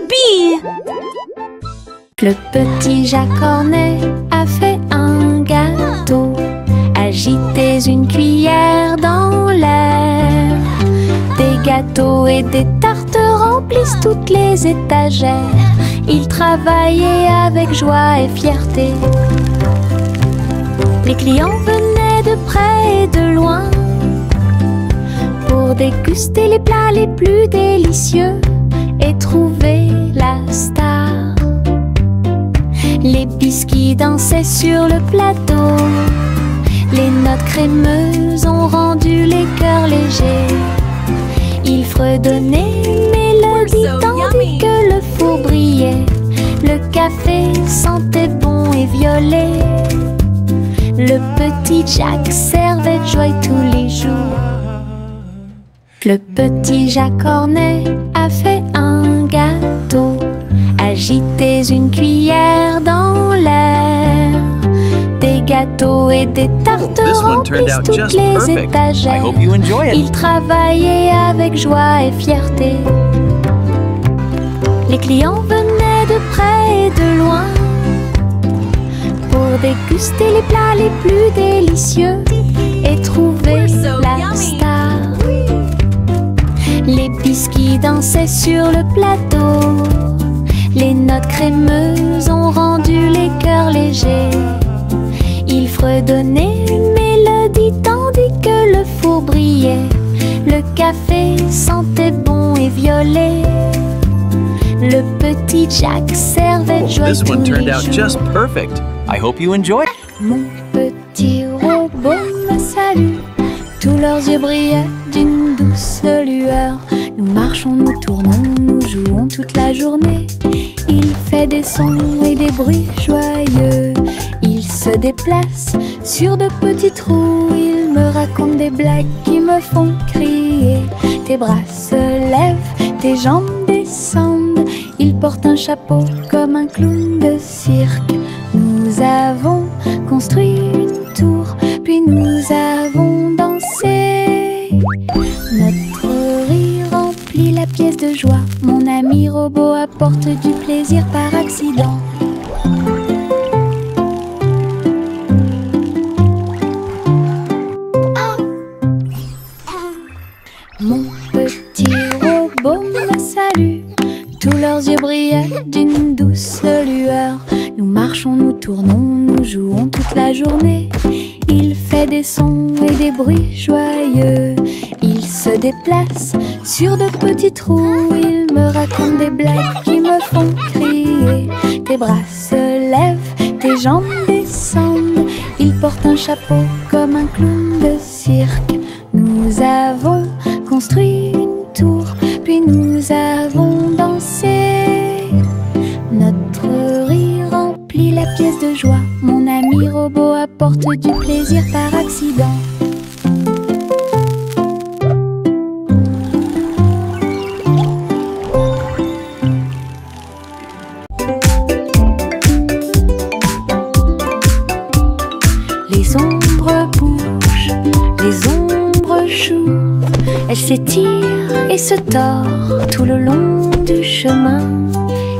Youpi! Le petit Jacques Cornet a fait un gâteau. Agitez une cuillère dans l'air. Des gâteaux et des tartes remplissent toutes les étagères. Il travaillait avec joie et fierté. Les clients venaient de près et de loin pour déguster les plats les plus délicieux et trouver la star. Les biscuits dansaient sur le plateau. Les notes crémeuses ont rendu les cœurs légers. Ils fredonnaient une mélodie tandis que le four brillait. Le café sentait bon et violet. Le petit Jacques servait de joie tous les jours. Le petit Jacques Cornet a fait un gâteau. Agitez une cuillère dans l'air. Des gâteaux et des tartes remplissent toutes les étagères. Il travaillait avec joie et fierté. Les clients venaient de près et de loin pour déguster les plats les plus délicieux et trouver la star. Les biscuits dansaient sur le plateau. Les notes crémeuses ont rendu les cœurs légers. Il fredonnait une mélodie tandis que le four brillait. Le café sentait bon et violet. Le petit Jacques servait de joie tous les jours. Mon petit robot me salue. Tous leurs yeux brillaient d'une douce lueur. Nous marchons, nous tournons, nous jouons toute la journée. Il fait des sons et des bruits joyeux. Il se déplace sur de petits trous. Il me raconte des blagues qui me font crier. Tes bras se lèvent, tes jambes descendent. Il porte un chapeau comme un clown de cirque. Nous avons construit une tour, puis nous avons dansé. Notre rire remplit la pièce de joie. Mon ami robot apporte du plaisir par accident. Mon petit robot me salue. Tous leurs yeux brillaient d'une douce lueur. Nous marchons, nous tournons, nous jouons toute la journée. Il fait des sons et des bruits joyeux. Il se déplace sur de petits trous. Il me raconte des blagues qui me font crier. Tes bras se lèvent, tes jambes descendent. Il porte un chapeau comme un clown de cirque. Nous avons construit une tour, puis nous avons dansé. Notre rire remplit la pièce de joie. Mon ami robot apporte du plaisir par accident. Les ombres bougent, les ombres jouent. Elles s'étirent et se tordent tout le long du chemin.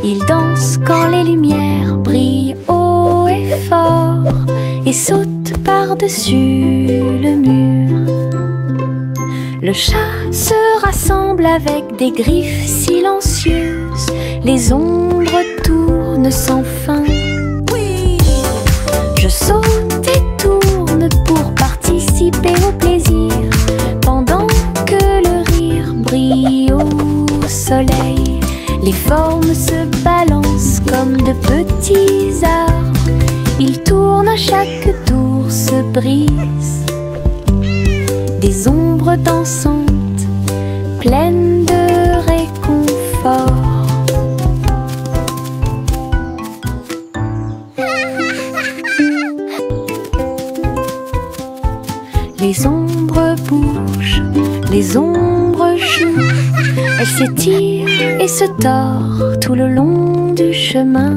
Ils dansent quand les lumières brillent haut et fort et sautent par-dessus le mur. Le chat se rassemble avec des griffes silencieuses. Les ombres tournent sans fin. Je saute et tourne pour participer au plaisir, pendant que le rire brille au soleil. Les formes se balancent comme de petits arbres. Ils tournent à chaque tour, se brisent. Des ombres dansantes, pleines de réconfort. Les ombres bougent, les ombres jouent. Elles s'étirent et se tordent tout le long du chemin.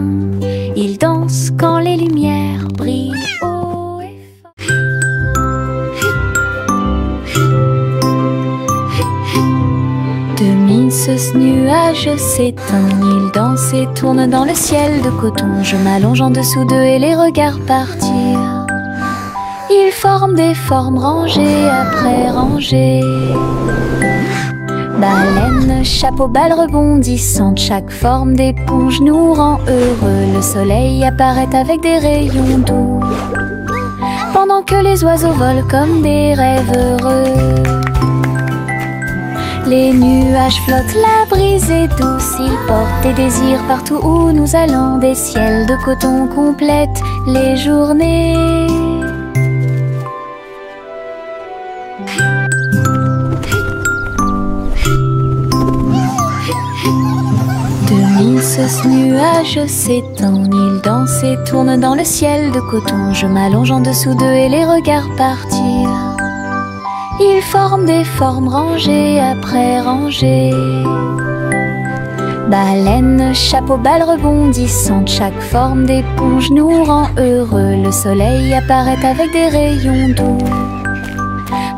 Ils dansent quand les lumières brillent haut et fort. ce nuage s'éteint, il danse et tourne dans le ciel de coton. Je m'allonge en dessous d'eux et les regarde partir. Ils forment des formes rangées après rangées. Baleine, chapeau, balle rebondissante, chaque forme d'éponge nous rend heureux. Le soleil apparaît avec des rayons doux, pendant que les oiseaux volent comme des rêves heureux. Les nuages flottent, la brise est douce, ils portent des désirs partout où nous allons. Des ciels de coton complètent les journées. Ce nuage s'étend, il danse et tourne dans le ciel de coton. Je m'allonge en dessous d'eux et les regarde partir. Ils forment des formes rangées après rangées. Baleine, chapeau, balle rebondissante, chaque forme d'éponge nous rend heureux. Le soleil apparaît avec des rayons doux,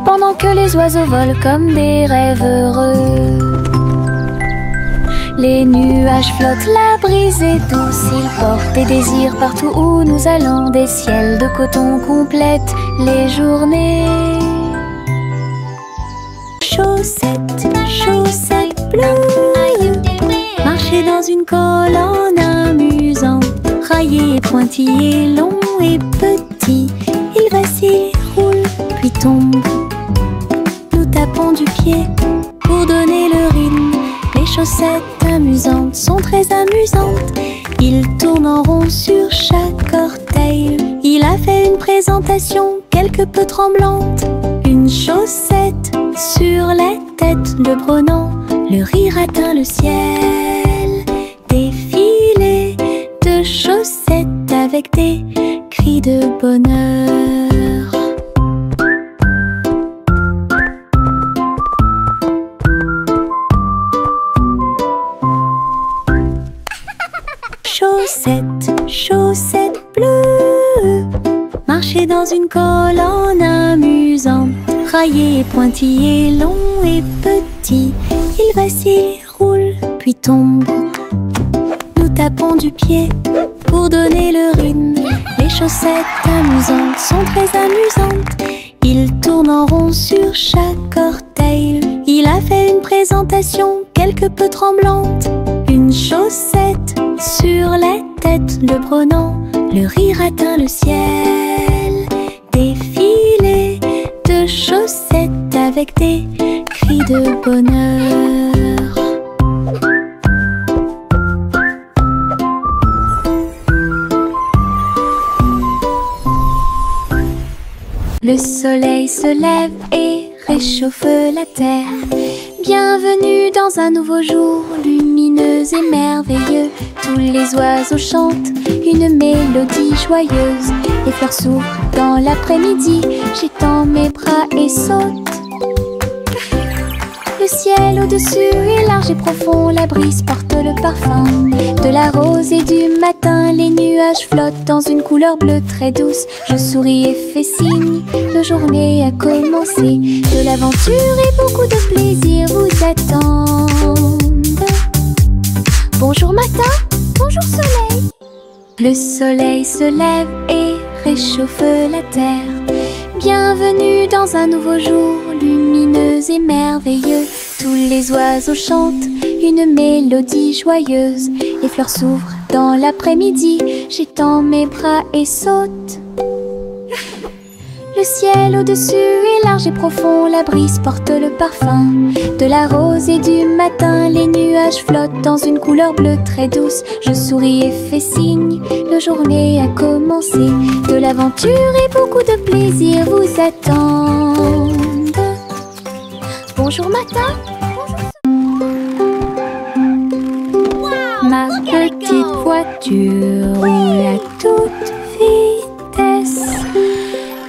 pendant que les oiseaux volent comme des rêves heureux. Les nuages flottent, la brise est douce, ils portent des désirs partout où nous allons. Des ciels de coton complètent les journées. Chaussettes, chaussettes bleues, marcher dans une colonne amusante. Raillé et pointillé, long et petit, il vacille, roule, puis tombe. Nous tapons du pied pour donner le rythme. Les chaussettes amusantes sont très amusantes. Il tourne en rond sur chaque orteil. Il a fait une présentation quelque peu tremblante. Une chaussette sur la tête le prenant. Le rire atteint le ciel. Défilé de chaussettes avec des cris de bonheur. Chaussettes, chaussettes bleues, marcher dans une colonne amusante. Raillé et pointillé, long et petit, il vacille, roule, puis tombe. Nous tapons du pied pour donner le rythme. Les chaussettes amusantes sont très amusantes. Il tourne en rond sur chaque orteil. Il a fait une présentation quelque peu tremblante. Une chaussette sur la tête le prenant. Le rire atteint le ciel. Défilé de chaussettes avec des cris de bonheur. Le soleil se lève et réchauffe la terre. Bienvenue dans un nouveau jour, lumineux et merveilleux. Tous les oiseaux chantent une mélodie joyeuse. Les fleurs s'ouvrent dans l'après-midi, j'étends mes bras et saute. Le ciel au-dessus est large et profond, la brise porte le parfum de la rose et du matin. Les nuages flottent dans une couleur bleue très douce. Je souris et fais signe, la journée a commencé. De l'aventure et beaucoup de plaisir vous attendent. Bonjour matin, bonjour soleil. Le soleil se lève et réchauffe la terre. Bienvenue dans un nouveau jour, lumineux et merveilleux. Tous les oiseaux chantent une mélodie joyeuse. Les fleurs s'ouvrent dans l'après-midi, j'étends mes bras et saute. Le ciel au-dessus est large et profond, la brise porte le parfum de la rose et du matin. Les nuages flottent dans une couleur bleue très douce. Je souris et fais signe, la journée a commencé. De l'aventure et beaucoup de plaisir vous attendent. Bonjour matin, ma petite voiture roule à toute vitesse.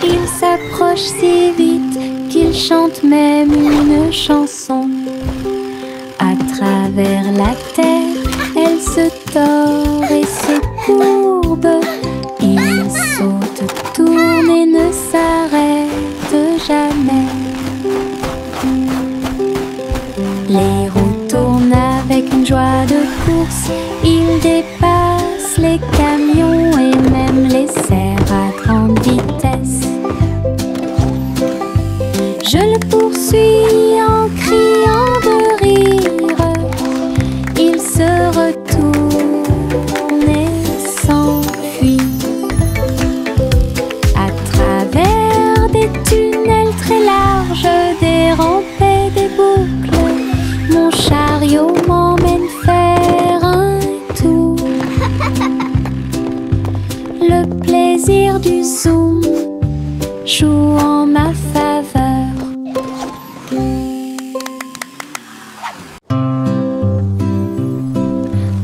Il s'approche si vite qu'il chante même une chanson. À travers la terre, elle se tord et se courbe. Il saute, tourne et ne s'arrête jamais. Les roues tournent course. Il dépasse les camions et même les cerfs à grande vitesse. Je le poursuis en criant de rire. Il se retourne et s'enfuit. À travers des tunnels très larges, des rampes et des boucles, mon chariot m'emmène faire un tour. Le plaisir du zoom joue en ma faveur.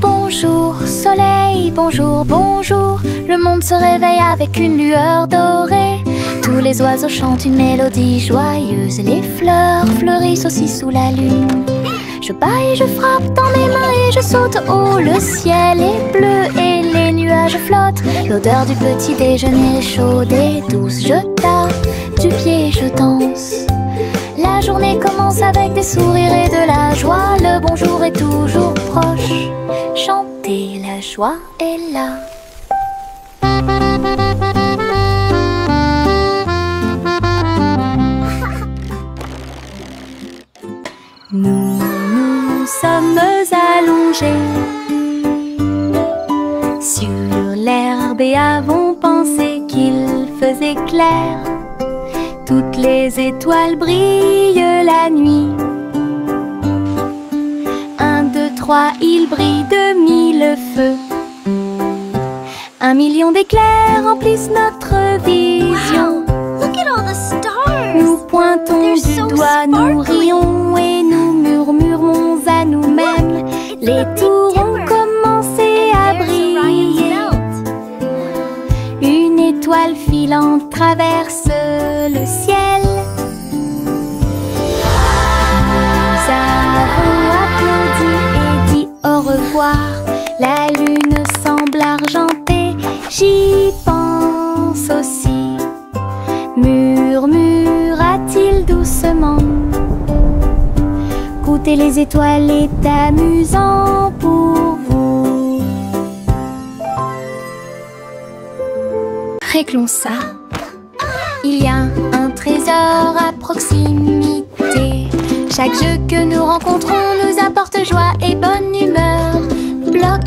Bonjour soleil, bonjour, bonjour. Le monde se réveille avec une lueur dorée. Tous les oiseaux chantent une mélodie joyeuse. Les fleurs fleurissent aussi sous la lune. Je bats et je frappe dans mes mains et je saute haut. Le ciel est bleu et les nuages flottent. L'odeur du petit déjeuner est chaude et douce. Je tape du pied et je danse. La journée commence avec des sourires et de la joie. Le bonjour est toujours proche. Chantez, la joie est là. Nous sommes allongés sur l'herbe et avons pensé qu'il faisait clair. Toutes les étoiles brillent la nuit. 1, 2, 3, il brille de 1000 feux. 1 million d'éclairs remplissent notre vision. Wow, look at all the stars. Nous pointons They're du so doigt, nous sparkly. rions et nous murmurons à nous-mêmes. Les tours ont commencé à briller. Une étoile filante traverse le ciel. Nous avons applaudi et dit au revoir. La lune semble argentée, j'y pense aussi. Murmura-t-il doucement. Goûter les étoiles est amusant pour vous. Réglons ça. Il y a un trésor à proximité. Chaque jeu que nous rencontrons nous apporte joie et bonne humeur. Bloc,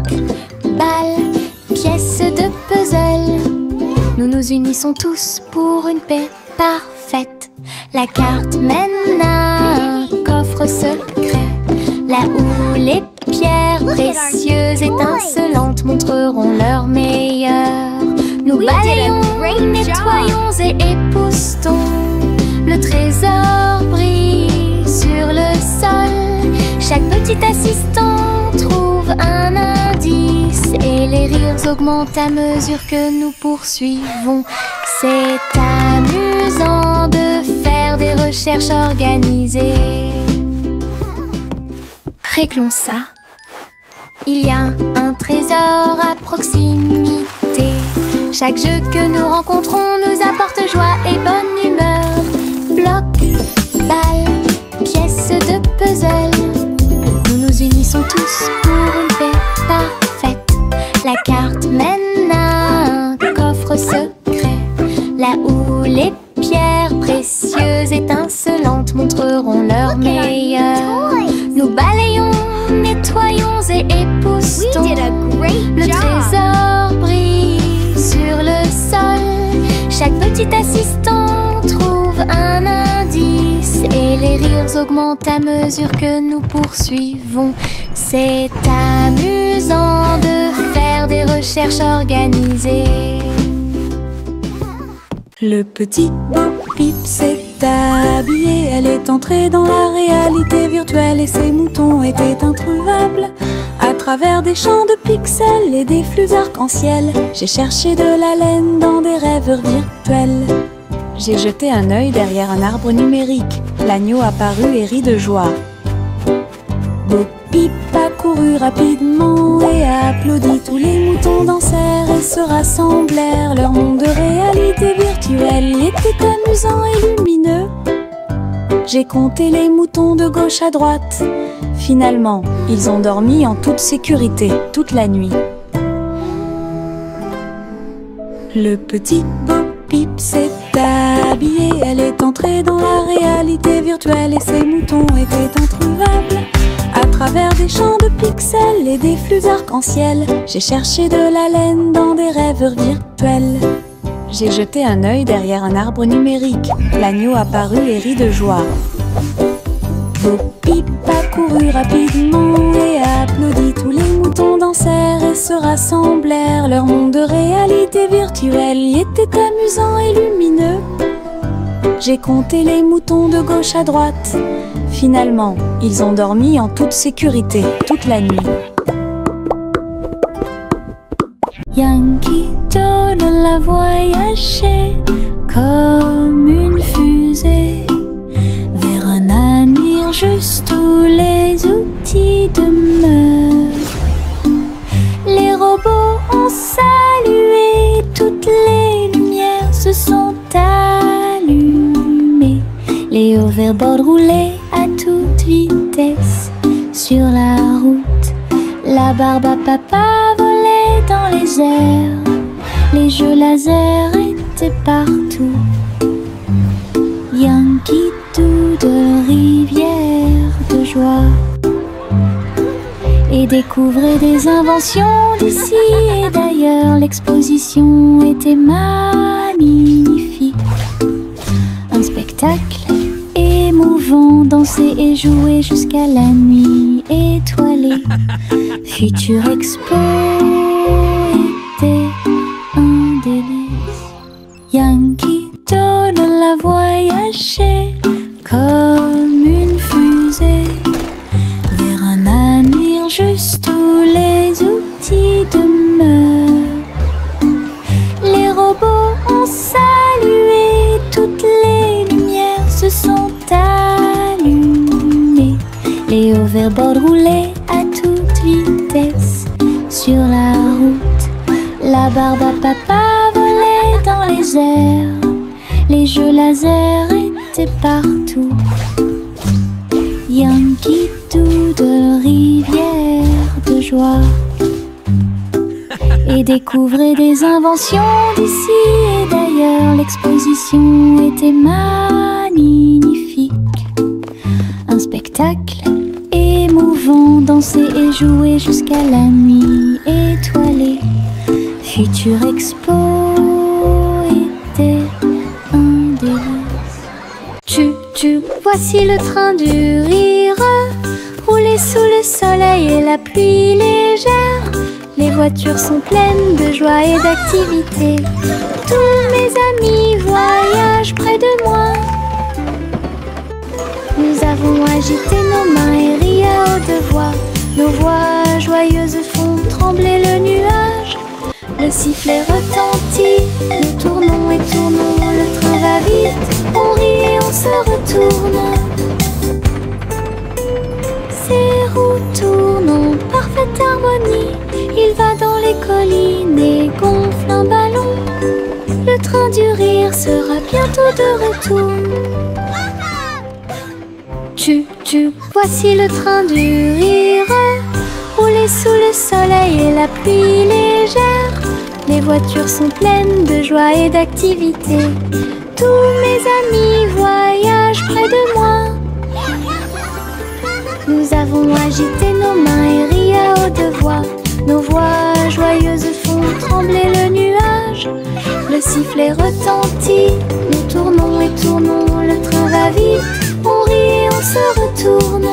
balle, pièces de puzzle. Nous nous unissons tous pour une paix parfaite. La carte mène à un coffre secret, là où les pierres précieuses étincelantes montreront leur meilleur. Nous balayons, nettoyons et époustons. Le trésor brille sur le sol. Chaque petit assistant trouve un indice et les rires augmentent à mesure que nous poursuivons. C'est amusant de faire des recherches organisées. Réglons ça. Il y a un trésor à proximité. Chaque jeu que nous rencontrons nous apporte joie et bonne humeur. Bloc, balle, pièces de puzzle. Nous nous unissons tous pour une paix parfaite. La carte mène à un coffre secret, là où les pierres précieuses étincelantes montreront leur meilleur. Nous balayons, nettoyons et époustons. Le trésor brille sur le sol. Chaque petit assistant trouve un indice et les rires augmentent à mesure que nous poursuivons. C'est amusant de faire des recherches organisées. Le petit Bo Peep s'est habillé. Elle est entrée dans la réalité virtuelle et ses moutons étaient introuvables. À travers des champs de pixels et des flux arc-en-ciel, j'ai cherché de la laine dans des rêveurs virtuels. J'ai jeté un œil derrière un arbre numérique. L'agneau apparut et rit de joie. Bo Peep a couru rapidement et a applaudi. Tous les moutons dansèrent et se rassemblèrent. Leur monde de réalité virtuelle était amusant et lumineux. J'ai compté les moutons de gauche à droite. Finalement, ils ont dormi en toute sécurité toute la nuit. Le petit Bo Peep s'est habillé, elle est entrée dans la réalité virtuelle et ses moutons étaient introuvables. À travers des champs de pixels et des flux arc-en-ciel, j'ai cherché de la laine dans des rêveurs virtuels. J'ai jeté un œil derrière un arbre numérique. L'agneau apparut et rit de joie. Bo Peep a couru rapidement et a applaudi. Tous les moutons dansèrent et se rassemblèrent. Leur monde de réalité virtuelle y était amusant et lumineux. J'ai compté les moutons de gauche à droite. Finalement, ils ont dormi en toute sécurité toute la nuit. Yankee Doodle a voyagé comme une fusée vers un avenir juste où les outils demeurent. Les robots ont salué, toutes les lumières se sont allumées. Les hoverboards roulaient à toute vitesse sur la route. La barbe à papa volait dans les airs. Les jeux laser étaient partout. Yankee Doodle, rivière de joie, et découvrait des inventions d'ici et d'ailleurs. L'exposition était magnifique. Un spectacle émouvant, danser et jouer jusqu'à la nuit étoilée. Future Expo était un délice. Yankee Doodle a voyagé comme une fusée vers un avenir juste où les outils demeurent. Les robots ont salué, toutes les lumières se sont allumées. Les hoverboards roulaient à toute vitesse sur la route. La barbe à papa volait dans les airs. Les jeux laser étaient partout. Yankee Doodle, rivière de joie, et découvrait des inventions d'ici et d'ailleurs. L'exposition était magnifique. Un spectacle émouvant, danser et jouer jusqu'à la nuit étoilée. Future Expo était un délice. Tu, voici le train du rire, rouler sous le soleil et la pluie légère. Les voitures sont pleines de joie et d'activité. Tous mes amis voyagent près de moi. Nous avons agité nos mains et ri à haute voix. Nos voix joyeuses font trembler le nuage. Le sifflet retentit, nous tournons et tournons. Le train va vite, on rit et on se retourne. Ces roues tournent en parfaite harmonie. Il va dans les collines et gonfle un ballon. Le train du rire sera bientôt de retour. Tu, voici le train du rire, rouler sous le soleil et la pluie légère. Les voitures sont pleines de joie et d'activité. Tous mes amis voyagent près de moi. Nous avons agité nos mains et ri à haute voix. Nos voix joyeuses font trembler le nuage. Le sifflet retentit, nous tournons et tournons. Le train va vite, on rit et on se retourne.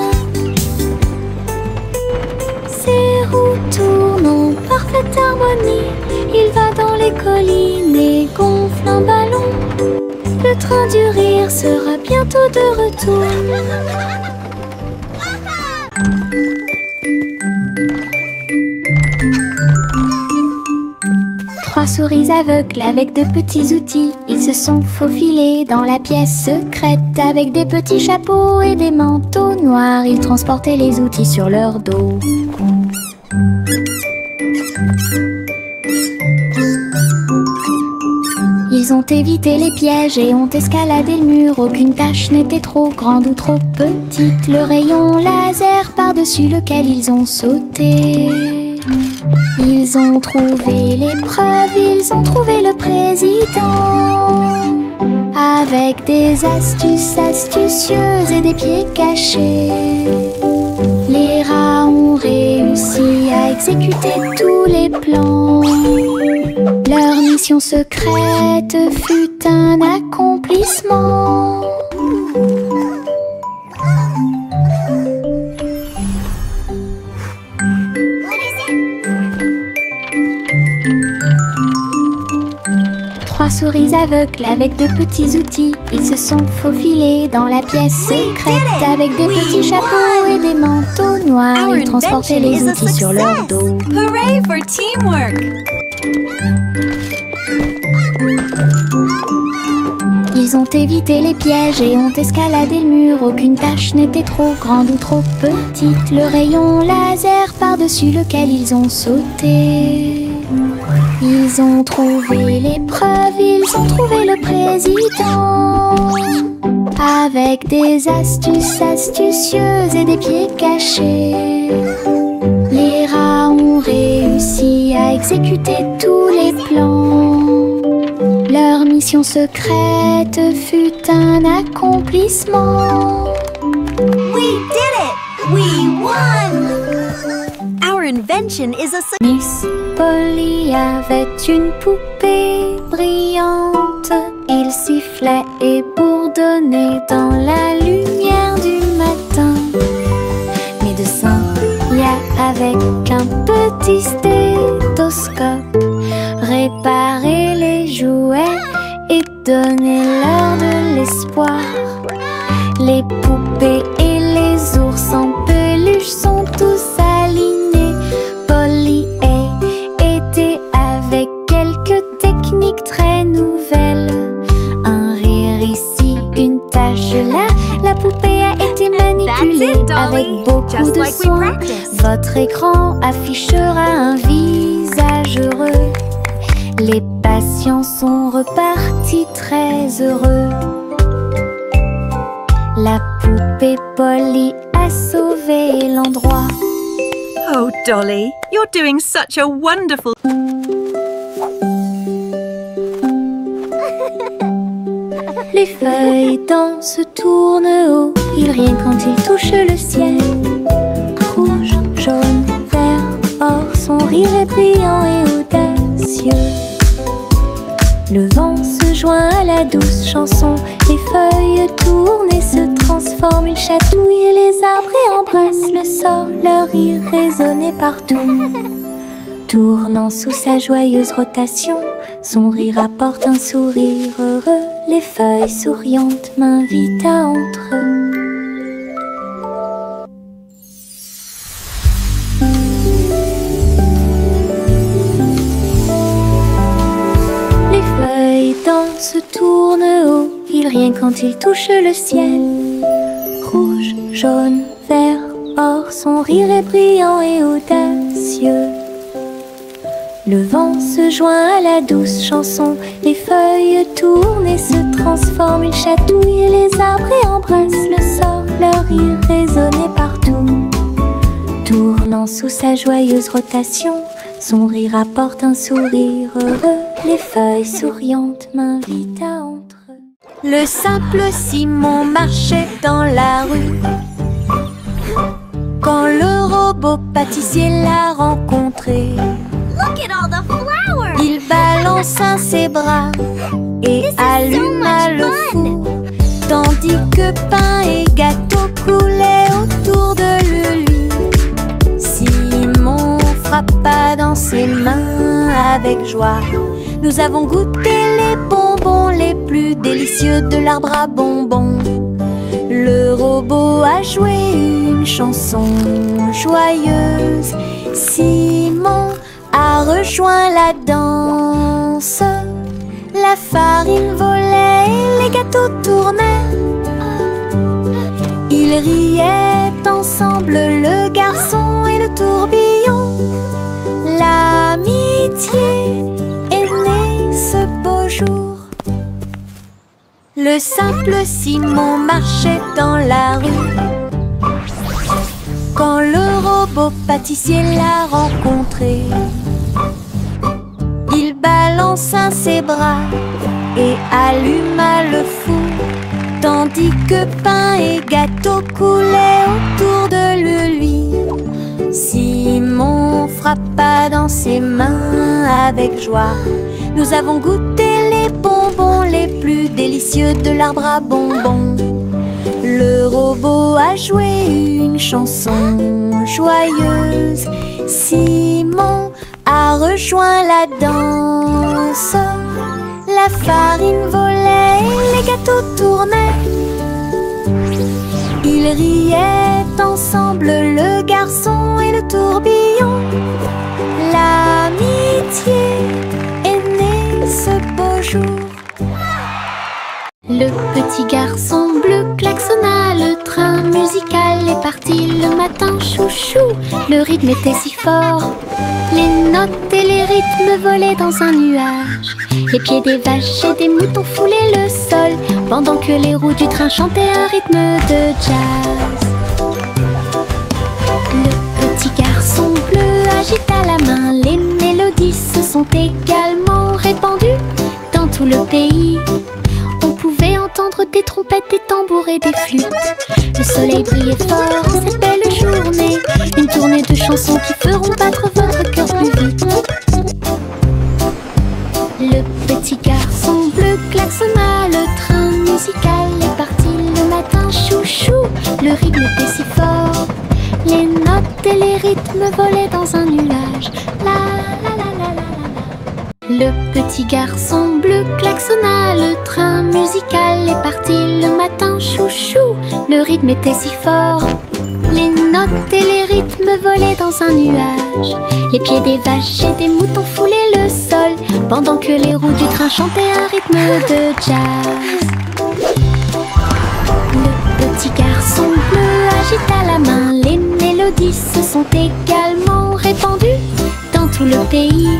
Ces roues tournent en parfaite harmonie. Il va dans les collines et gonfle un ballon. Le train du rire sera bientôt de retour. Trois souris aveugles avec de petits outils. Ils se sont faufilés dans la pièce secrète. Avec des petits chapeaux et des manteaux noirs, ils transportaient les outils sur leur dos. Ils Ils ont évité les pièges et ont escaladé le mur. Aucune tâche n'était trop grande ou trop petite. Le rayon laser par-dessus lequel ils ont sauté. Ils ont trouvé l'épreuve, ils ont trouvé le président. Avec des astuces astucieuses et des pieds cachés, les rats ont réussi à exécuter tous les plans. Leur mission secrète fut un accomplissement. Trois souris aveugles avec de petits outils. Ils se sont faufilés dans la pièce secrète. Avec des petits chapeaux et des manteaux noirs, ils transportaient les outils sur leur dos. Hooray for teamwork! Ils ont évité les pièges et ont escaladé le mur. Aucune tâche n'était trop grande ou trop petite. Le rayon laser par-dessus lequel ils ont sauté. Ils ont trouvé l'épreuve, ils ont trouvé le président. Avec des astuces astucieuses et des pieds cachés, les rats ont réussi à exécuter tous les plans. Leur mission secrète fut un accomplissement. We did it! We won! Our invention is a success. Miss Polly avait une poupée brillante. Il sifflait et bourdonnait dans la lumière du matin. Médecin, avec un petit stéthoscope, réparer les jouets et donner-leur de l'espoir. Les poupées et les ours en peluche sont tous alignés. Polly était avec quelques techniques très nouvelles. Un rire ici, une tache là. La poupée a été manipulée avec beaucoup de soin. Votre écran affichera un visage heureux. Les patients sont repartis très heureux. La poupée Polly a sauvé l'endroit. Oh, Dolly, you're doing such a wonderful... Les feuilles dansent, tournent haut, ils rient quand ils touchent le ciel. Rouge, jaune, vert, or, son rire est brillant et audacieux. Le vent se joint à la douce chanson, les feuilles tournent et se transforment. Ils chatouillent les arbres et embrassent le sol, leur rire résonnait partout. Tournant sous sa joyeuse rotation, son rire apporte un sourire heureux. Les feuilles souriantes m'invitent à entrer. Les feuilles dansent, tournent haut, ils rient quand ils touchent le ciel. Rouge, jaune, vert, or, son rire est brillant et audacieux. Le vent se joint à la douce chanson, les feuilles tournent et se transforment. Ils chatouillent les arbres et embrassent le sol, leur rire résonnait partout. Tournant sous sa joyeuse rotation, son rire apporte un sourire heureux. Les feuilles souriantes m'invitent à entrer. Le simple Simon marchait dans la rue quand le robot pâtissier l'a rencontré. Look at all the flowers! Il balança ses bras et alluma le four, tandis que pain et gâteau coulaient autour de lui. Simon frappa dans ses mains avec joie. Nous avons goûté les bonbons les plus délicieux de l'arbre à bonbons. Le robot a joué une chanson joyeuse. Simon a rejoint la danse. La farine volait et les gâteaux tournaient. Ils riaient ensemble, le garçon et le tourbillon. L'amitié est née ce beau jour. Le simple Simon marchait dans la rue quand le robot pâtissier l'a rencontré. Il balança ses bras et alluma le four, tandis que pain et gâteau coulaient autour de lui. Simon frappa dans ses mains avec joie. Nous avons goûté les bonbons les plus délicieux de l'arbre à bonbons. Le robot a joué une chanson joyeuse. Simon a rejoint la danse. La farine volait et les gâteaux tournaient. Ils riaient ensemble, le garçon et le tourbillon. L'amitié est née ce beau jour. Le petit garçon bleu klaxonna, le train musical est parti le matin chouchou. Le rythme était si fort, les notes et les rythmes volaient dans un nuage. Les pieds des vaches et des moutons foulaient le sol, pendant que les roues du train chantaient un rythme de jazz. Le petit garçon bleu agita la main, les mélodies se sont également répandues dans tout le pays. On pouvait entendre des trompettes, des tambours et des flûtes. Le soleil brillait fort en cette belle journée. Une tournée de chansons qui feront battre votre cœur plus vite. Le petit garçon bleu klaxonna, le train musical est parti le matin chouchou. Le rythme était si fort, les notes et les rythmes volaient dans un nuage. La la la la la la. Le petit garçon bleu klaxonna, le train musical est parti le matin chouchou. Le rythme était si fort, les notes et les rythmes volaient dans un nuage. Les pieds des vaches et des moutons foulaient le sol, pendant que les roues du train chantaient un rythme de jazz. Le petit garçon bleu agita la main, les mélodies se sont également répandues dans tout le pays.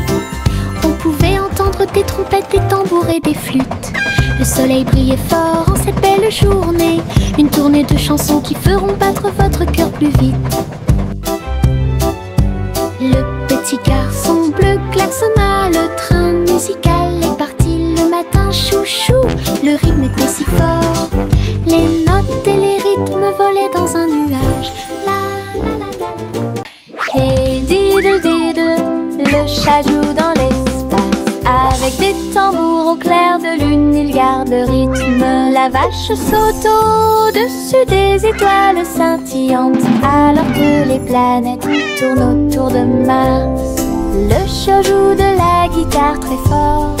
On pouvait entendre des trompettes, des tambours et des flûtes. Le soleil brillait fort en cette belle journée. Une tournée de chansons qui feront battre votre cœur plus vite. Le petit garçon bleu klaxonna, le train musical est parti le matin chouchou. Le rythme était si fort, les notes et les rythmes volaient dans un nuage. La la la la. Hey diddle diddle, le chat joue dans l'espace. Avec des tambours au clair de lune, il garde rythme. La vache saute au-dessus des étoiles scintillantes, alors que les planètes tournent autour de Mars. Le chat joue de la guitare très fort.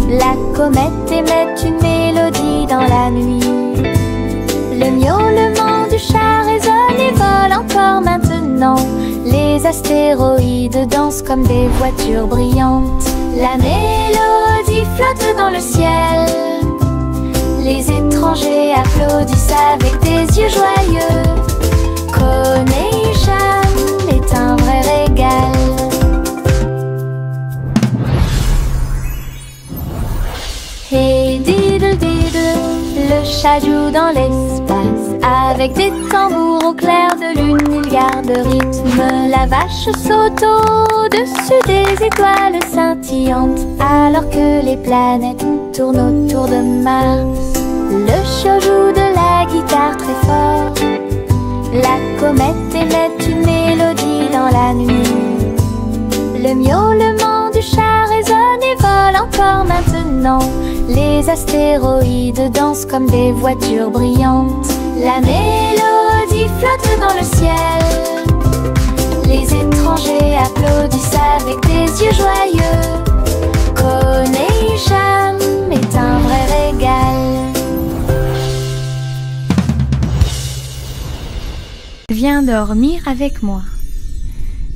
La comète émet une mélodie dans la nuit. Le miaulement du chat résonne et vole encore maintenant. Les astéroïdes dansent comme des voitures brillantes. La mélodie flotte dans le ciel. Les étrangers applaudissent avec des yeux joyeux. Coney-Jam est un vrai régal. Hey diddle diddle, le chat joue dans l'espace. Avec des tambours au clair de lune, il garde rythme. La vache saute au-dessus des étoiles scintillantes, alors que les planètes tournent autour de Mars. Le chat joue de la guitare très fort. La comète émet une mélodie dans la nuit. Le miaulement du chat résonne et vole encore maintenant. Les astéroïdes dansent comme des voitures brillantes. La mélodie flotte dans le ciel. Les étrangers applaudissent avec des yeux joyeux. Coney-Jam est un vrai régal. Viens dormir avec moi.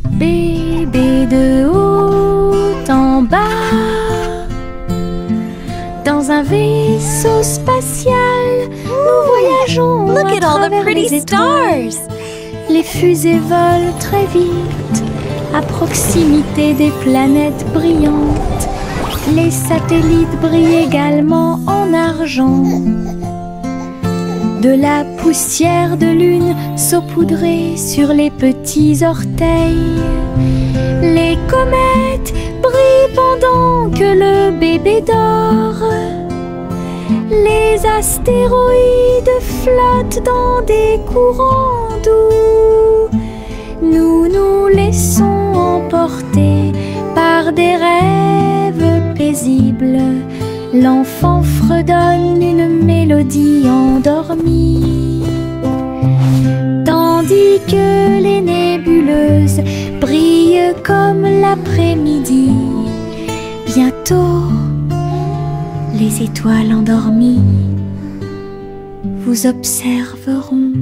Bébé de haut en bas, dans un vaisseau spatial, nous voyageons. Look at all the travers pretty les étoiles. stars. Les fusées volent très vite, à proximité des planètes brillantes. Les satellites brillent également en argent. De la poussière de lune saupoudrée sur les petits orteils. Les comètes brillent pendant que le bébé dort. Les astéroïdes flottent dans des courants doux. Nous nous laissons emporter par des rêves paisibles. L'enfant fredonne une mélodie endormie, tandis que les nébuleuses brillent comme l'après-midi. Bientôt, les étoiles endormies vous observeront.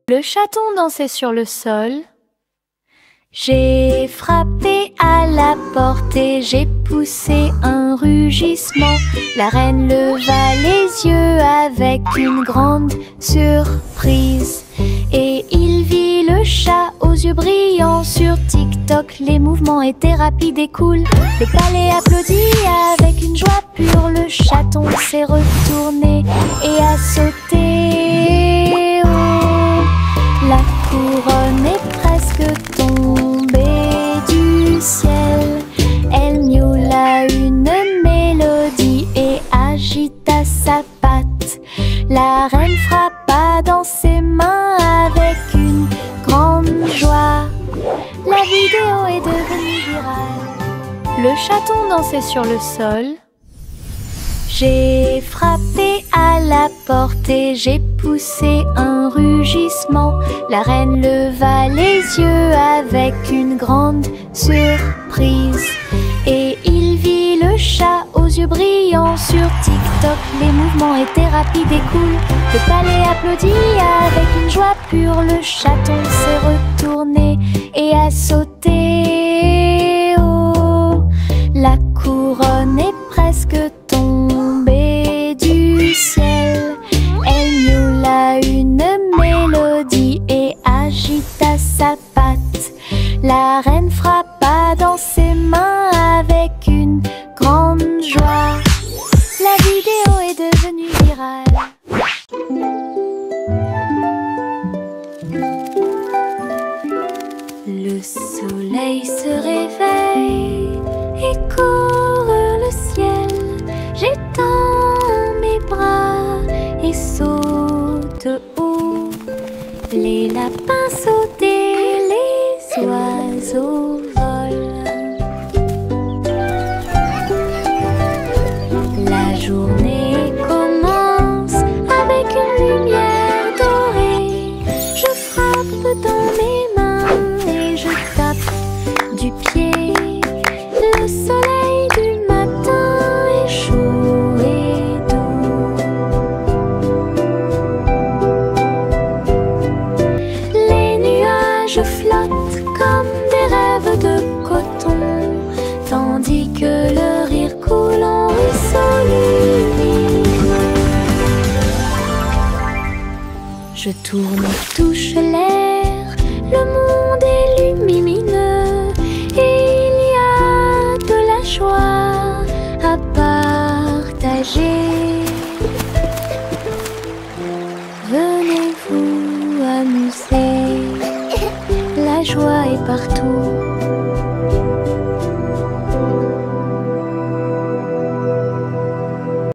Le chaton dansait sur le sol. J'ai frappé à la porte et j'ai poussé un rugissement. La reine leva les yeux avec une grande surprise. Et il vit le chat aux yeux brillants. Sur TikTok, les mouvements étaient rapides et cool. Le palais applaudit avec une joie pure. Le chaton s'est retourné et a sauté. Oh, la couronne est presque tombée du ciel. Elle miaula une mélodie et agita sa patte. La reine frappa dans ses mains avec une grande joie. La vidéo est devenue virale. Le chaton dansait sur le sol. J'ai frappé à la porte et j'ai poussé un rugissement. La reine leva les yeux avec une grande surprise. Et il vit le chat aux yeux brillants. Sur TikTok, les mouvements étaient rapides et cool. Le palais applaudit avec une joie pure. Le chaton s'est retourné et a sauté. Oh, la couronne est presque tombée du ciel. Elle miaula une mélodie et agita sa patte. La reine frappa dans ses mains avec une grande joie. La vidéo est devenue virale. Le soleil se réveille et court le ciel. J'étends mes bras et saute haut. Les lapins sautent et les oiseaux volent. La journée commence avec une lumière dorée. Je frappe dans mes mains et je tape du pied. Le soleil du matin est chaud et doux. Les nuages flottent comme des rêves de coton, tandis que le rire coule en ruisseau lumineux. Je tourne et touche l'air, le monde est lumineux et il y a de la joie à partager.